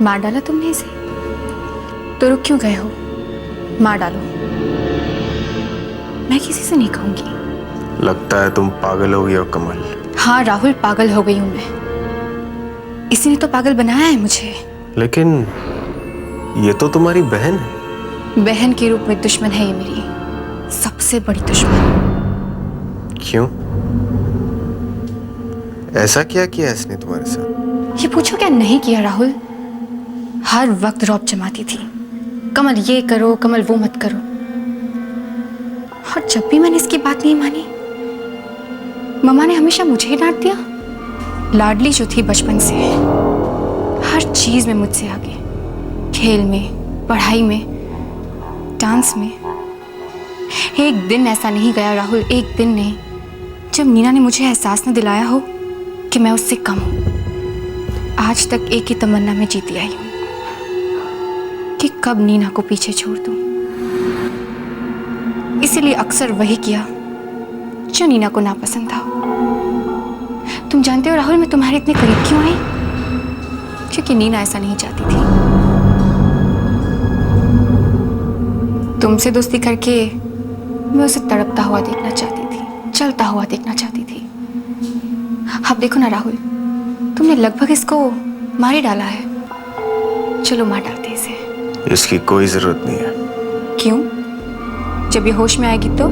मार डाला तुमने इसे? तो रुक क्यों गए हो? मार डालो। मैं किसी से नहीं कहूंगी। लगता है तुम पागल हो गई हो कमल। हाँ राहुल, पागल हो गई हूं मैं। इसी ने तो पागल बनाया है मुझे। लेकिन ये तो तुम्हारी बहन है। बहन के रूप में दुश्मन है ये मेरी, सबसे बड़ी दुश्मन। क्यों? ऐसा क्या किया इसने तुम्हारे साथ? ये पूछो क्या नहीं किया राहुल। हर वक्त रौब जमाती थी, कमल ये करो, कमल वो मत करो। और जब भी मैंने इसकी बात नहीं मानी, मम्मा ने हमेशा मुझे ही डांट दिया। लाडली जो थी बचपन से, हर चीज में मुझसे आगे, खेल में, पढ़ाई में, डांस में। एक दिन ऐसा नहीं गया राहुल, एक दिन नहीं, जब नीना ने मुझे एहसास न दिलाया हो कि मैं उससे कम हूं। आज तक एक ही तमन्ना में जीती आई हूं कि कब नीना को पीछे छोड़ दूं। इसीलिए अक्सर वही किया जो नीना को नापसंद था। तुम जानते हो राहुल, मैं तुम्हारे इतने करीब क्यों आई? क्योंकि नीना ऐसा नहीं चाहती थी। तुमसे दोस्ती करके मैं उसे तड़पता हुआ देखना चाहती थी, जलता हुआ देखना चाहती थी। अब देखो ना राहुल, तुमने लगभग इसको मार ही डाला है। चलो मार डालते इसे। इसकी कोई जरूरत नहीं है। क्यों? जब ये होश में आएगी तो?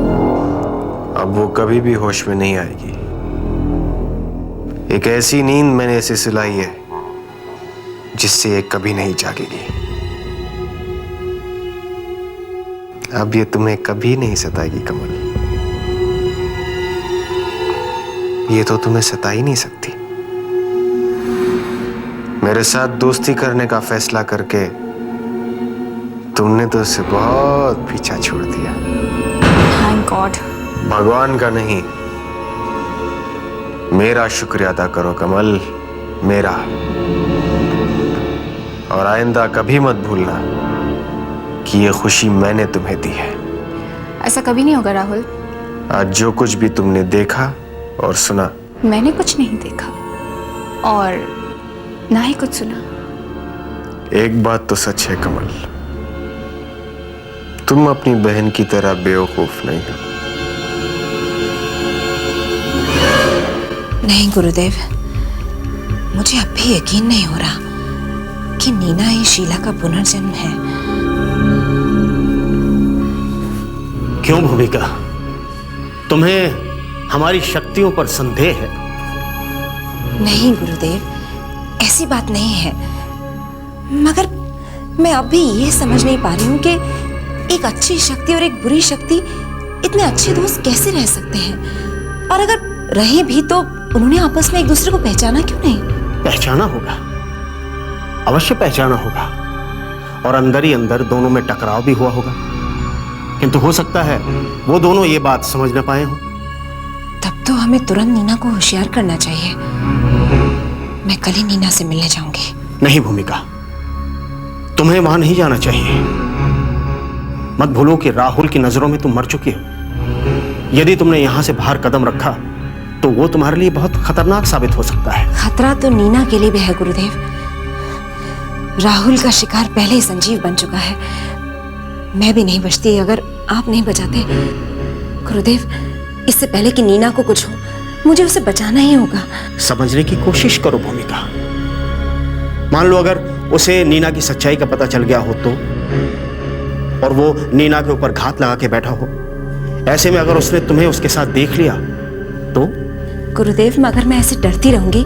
अब वो कभी भी होश में नहीं आएगी। एक ऐसी नींद मैंने इसे सुलाई है जिससे ये कभी नहीं जागेगी। अब ये तुम्हें कभी नहीं सताएगी कमल। ये तो तुम्हें सता ही नहीं सकती। मेरे साथ दोस्ती करने का फैसला करके तुमने तो उसे बहुत पीछा छोड़ दिया। Thank God. भगवान का नहीं, मेरा शुक्रिया अदा करो कमल, मेरा। और आइंदा कभी मत भूलना कि ये खुशी मैंने तुम्हें दी है। ऐसा कभी नहीं होगा राहुल। आज जो कुछ भी तुमने देखा और सुना, मैंने कुछ नहीं देखा और ना ही कुछ सुना। एक बात तो सच है कमल, तुम अपनी बहन की तरह बेवकूफ नहीं हो। नहीं गुरुदेव, मुझे अब भी यकीन नहीं हो रहा कि नीना ही शीला का पुनर्जन्म है। क्यों भूमिका, तुम्हें हमारी शक्तियों पर संदेह है? नहीं गुरुदेव, ऐसी बात नहीं है, मगर मैं अब भी ये समझ नहीं पा रही हूँ कि एक अच्छी शक्ति और एक बुरी शक्ति इतने अच्छे दोस्त कैसे रह सकते हैं। और अगर रहे भी तो उन्होंने आपस में एक दूसरे को पहचाना क्यों नहीं? पहचाना होगा, अवश्य पहचाना होगा, और अंदर ही अंदर दोनों में टकराव भी हुआ होगा। किंतु हो सकता है वो दोनों ये बात समझ न पाए हों। तब तो हमें तुरंत नीना को होशियार करना चाहिए। मैं कल ही नीना से मिलने जाऊंगी। नहीं भूमिका, तुम्हें वहां नहीं जाना चाहिए। मत भूलो कि राहुल की नजरों में तुम मर चुकी हो। यदि तुमने यहां से बाहर कदम रखा तो वो तुम्हारे लिए बहुत खतरनाक साबित हो सकता है। खतरा तो नीना के लिए भी है गुरुदेव। राहुल का शिकार पहले ही संजीव बन चुका है। मैं भी नहीं बचती अगर आप नहीं बचाते। गुरुदेव, इससे पहले कि नीना को कुछ हो, मुझे उसे बचाना ही होगा। समझने की कोशिश करो भूमिका। मान लो अगर उसे नीना की सच्चाई का पता चल गया हो तो, और वो नीना के ऊपर घात लगा के बैठा हो, ऐसे में अगर उसने तुम्हें उसके साथ देख लिया तो? गुरुदेव, मगर मैं ऐसे डरती रहूंगी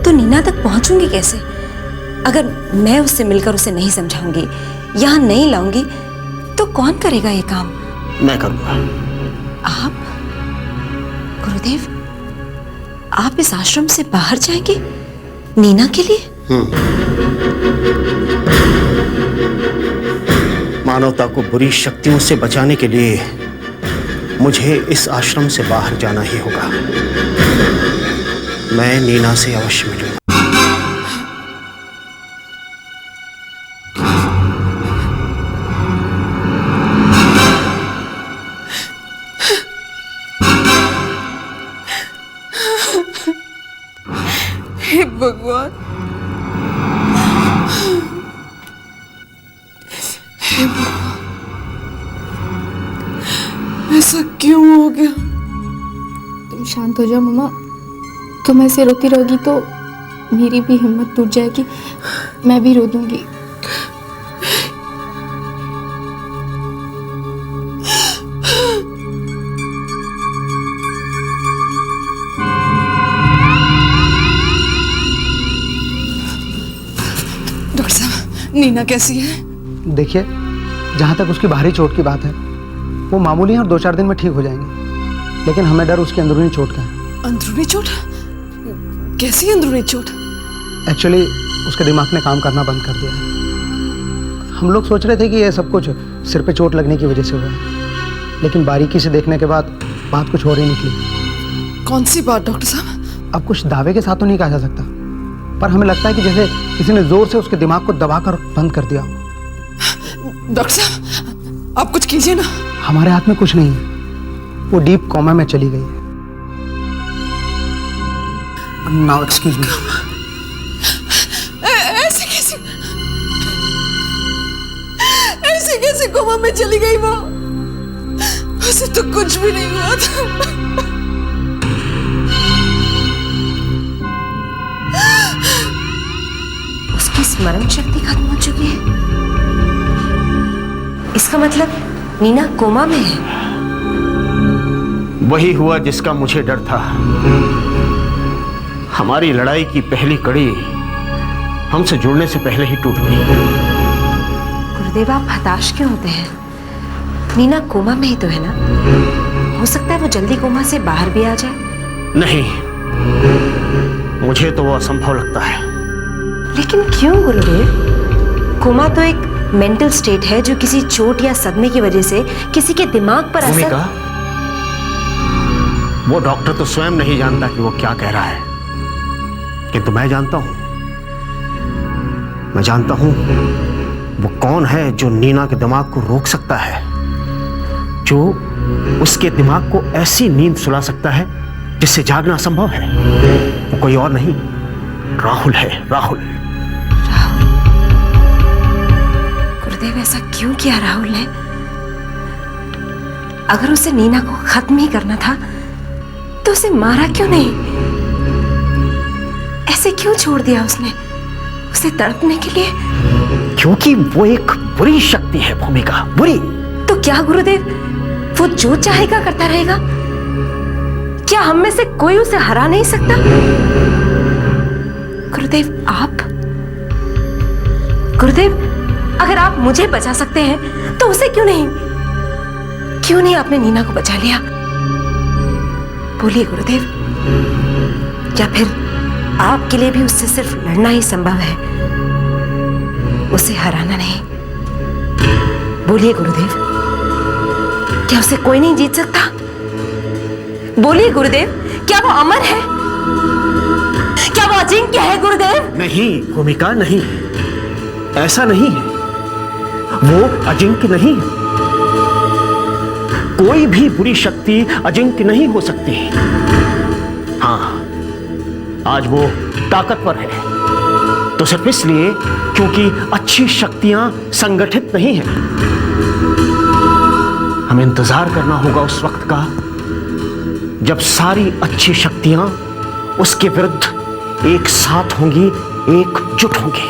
तो नीना तक पहुंचूंगी कैसे? अगर मैं उससे मिलकर उसे नहीं समझाऊंगी, यहां नहीं लाऊंगी, तो कौन करेगा ये काम? मैं करूंगा। आप? गुरुदेव, आप इस आश्रम से बाहर जाएंगे नीना के लिए? मानवता को बुरी शक्तियों से बचाने के लिए मुझे इस आश्रम से बाहर जाना ही होगा। मैं नीना से अवश्य मिलूंगा। हे भगवान, हे भगवान, ऐसा क्यों हो गया? तुम शांत हो जाओ मम्मा। तुम ऐसे रोती रहोगी तो मेरी भी हिम्मत टूट जाएगी, मैं भी रो दूंगी। डॉक्टर साहब, नीना कैसी है? देखिए, जहाँ तक उसकी बाहरी चोट की बात है वो मामूली है और 2-4 दिन में ठीक हो जाएंगे, लेकिन हमें डर उसकी अंदरूनी चोट का है। अंदरूनी चोट? कैसी अंदरूनी चोट? एक्चुअली उसके दिमाग ने काम करना बंद कर दिया है। हम लोग सोच रहे थे कि ये सब कुछ सिर पे चोट लगने की वजह से हुआ है, लेकिन बारीकी से देखने के बाद बात कुछ और ही निकली। कौन सी बात डॉक्टर साहब? अब कुछ दावे के साथ तो नहीं कहा जा सकता, पर हमें लगता है कि जैसे किसी ने जोर से उसके दिमाग को दबाकर बंद कर दिया हो। डॉक्टर साहब, आप कुछ कीजिए ना। हमारे हाथ में कुछ नहीं है, वो डीप कोमा में चली गई है। Now excuse me. ऐसे कैसे कोमा में चली गई वो? उसे तो कुछ भी नहीं हुआ था। उसकी स्मरण शक्ति खत्म हो चुकी है। इसका मतलब नीना कोमा में है। वही हुआ जिसका मुझे डर था। हमारी लड़ाई की पहली कड़ी हमसे जुड़ने से पहले ही टूट गई। गुरुदेव, आप हताश क्यों होते हैं? नीना कोमा में ही तो है ना? हो सकता है वो जल्दी कोमा से बाहर भी आ जाए। नहीं, मुझे तो वो असंभव लगता है। लेकिन क्यों गुरुदेव? कोमा तो एक मेंटल स्टेट है जो किसी चोट या सदमे की वजह से किसी के दिमाग पर असर। वो डॉक्टर तो स्वयं नहीं जानता कि वो क्या कह रहा है, किंतु मैं जानता हूं। मैं जानता हूं वो कौन है जो नीना के दिमाग को रोक सकता है, जो उसके दिमाग को ऐसी नींद सुला सकता है जिससे जागना असंभव है। वो कोई और नहीं, राहुल है। राहुल। गुरुदेव, ऐसा क्यों किया राहुल ने? अगर उसे नीना को खत्म ही करना था तो उसे मारा क्यों नहीं? ऐसे क्यों छोड़ दिया उसने उसे तड़पने के लिए? क्योंकि वो एक बुरी शक्ति है भूमिका, बुरी। तो क्या गुरुदेव, वो जो चाहेगा करता रहेगा? क्या हम में से कोई उसे हरा नहीं सकता? गुरुदेव, आप? गुरुदेव, अगर आप मुझे बचा सकते हैं तो उसे क्यों नहीं? क्यों नहीं आपने नीना को बचा लिया? बोलिए गुरुदेव। या फिर आपके लिए भी उससे सिर्फ लड़ना ही संभव है, उसे हराना नहीं? बोलिए गुरुदेव, क्या उसे कोई नहीं जीत सकता? बोलिए गुरुदेव, क्या वो अमर है? क्या वो अजिंक्य है गुरुदेव? नहीं भूमिका, नहीं, ऐसा नहीं है। वो अजिंक्य नहीं है। कोई भी बुरी शक्ति अजिंक्य नहीं हो सकती। हाँ, आज वो ताकतवर है तो सिर्फ इसलिए क्योंकि अच्छी शक्तियां संगठित नहीं हैं। हमें इंतजार करना होगा उस वक्त का जब सारी अच्छी शक्तियां उसके विरुद्ध एक साथ होंगी, एकजुट होंगी।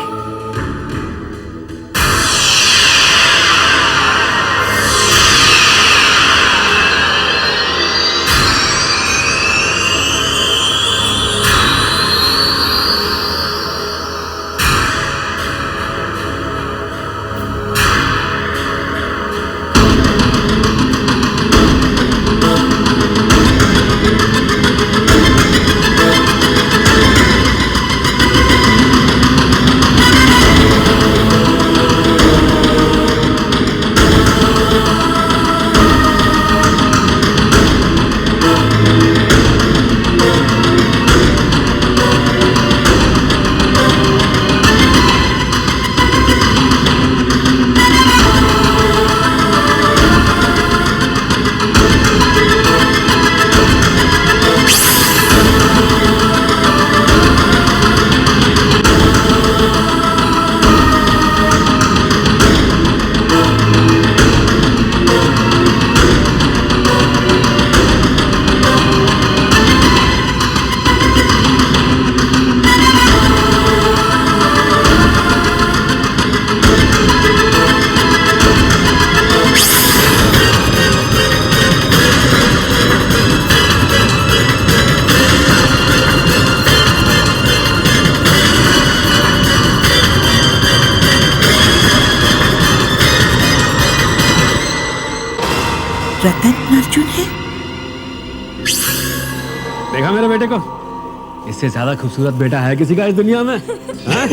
रतन अर्जुन है? देखा मेरे बेटे को? इससे ज्यादा खूबसूरत बेटा है किसी का इस दुनिया में? हाँ?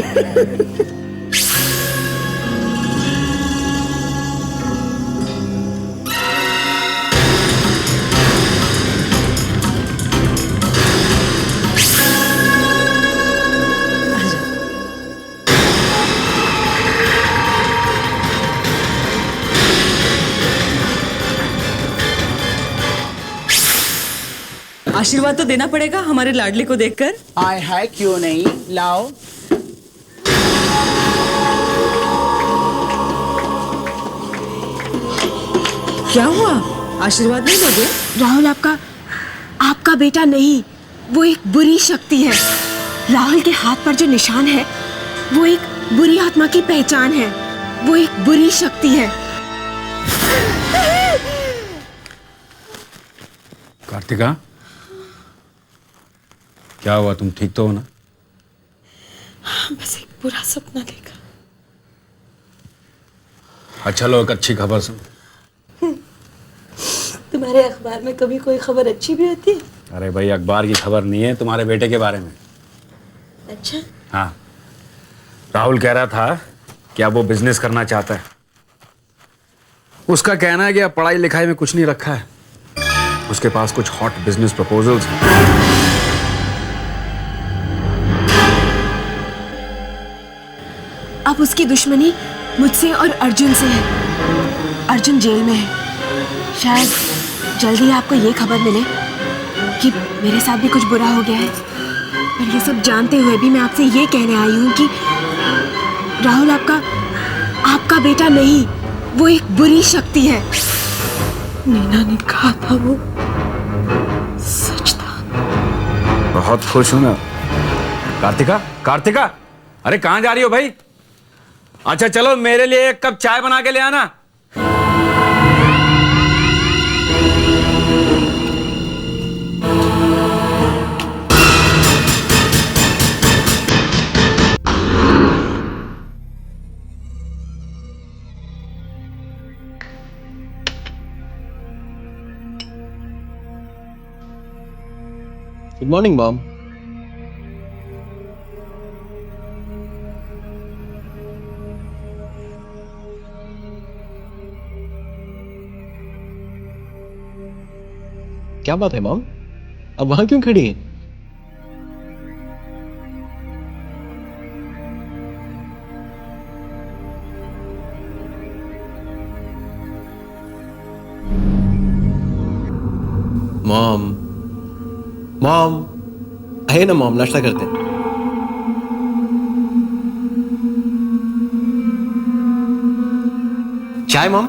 आशीर्वाद तो देना पड़ेगा हमारे लाडले को देखकर। आय हाय क्यों नहीं, लाओ। क्या हुआ, आशीर्वाद नहीं दोगे? राहुल आपका बेटा नहीं, वो एक बुरी शक्ति है। राहुल के हाथ पर जो निशान है वो एक बुरी आत्मा की पहचान है। वो एक बुरी शक्ति है। कार्तिका, क्या हुआ? तुम ठीक तो हो ना? बस एक बुरा सपना देखा। अच्छा लो, एक अच्छी खबर सुन। तुम्हारे अखबार में कभी कोई खबर अच्छी भी होती है? अरे भाई, अखबार की खबर नहीं है, तुम्हारे बेटे के बारे में। अच्छा। हाँ, राहुल कह रहा था कि अब वो बिजनेस करना चाहता है। उसका कहना है कि अब पढ़ाई लिखाई में कुछ नहीं रखा है। उसके पास कुछ हॉट बिजनेस प्रपोजल्स हैं। अब उसकी दुश्मनी मुझसे और अर्जुन से है। अर्जुन जेल में है। शायद जल्दी आपको ये खबर मिले कि मेरे साथ भी कुछ बुरा हो गया है। पर ये सब जानते हुए भी मैं आपसे ये कहने आई हूँ कि राहुल आपका बेटा नहीं, वो एक बुरी शक्ति है। नीना ने कहा था वो सच था। बहुत खुश हूं ना। कार्तिका, अरे कहाँ जा रही हो भाई? अच्छा चलो, मेरे लिए एक कप चाय बना के ले आना। Good morning mom. क्या बात है मॉम, अब वहां क्यों खड़ी है? मॉम है ना मॉम, नाश्ता करते हैं। चाय मॉम?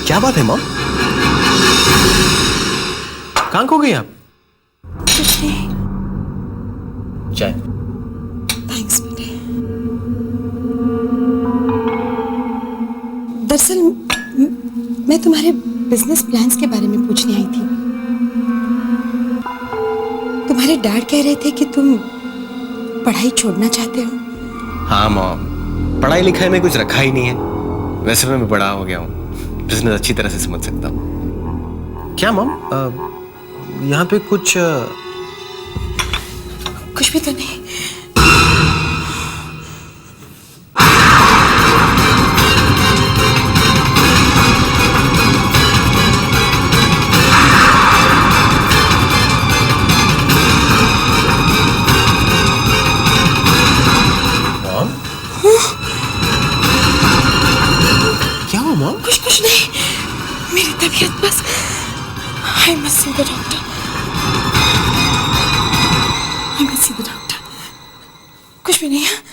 क्या बात है मॉम, कहाँ खो गई आप? कुछ नहीं। चाय। थैंक्स बेटे। दरअसल मैं तुम्हारे बिजनेस प्लान्स के बारे में पूछने आई थी। तुम्हारे डैड कह रहे थे कि तुम पढ़ाई छोड़ना चाहते हो। हाँ मॉम, पढ़ाई लिखाई में कुछ रखा ही नहीं है। वैसे मैं बड़ा हो गया हूँ, बिजनेस अच्छी तरह से समझ सकता हूँ। क्या मॉम, यहाँ पे कुछ भी तो नहीं। क्या हुआ मॉम? कुछ नहीं, मेरी तबीयत बस। I must see the doctor. कुछ भी नहीं है।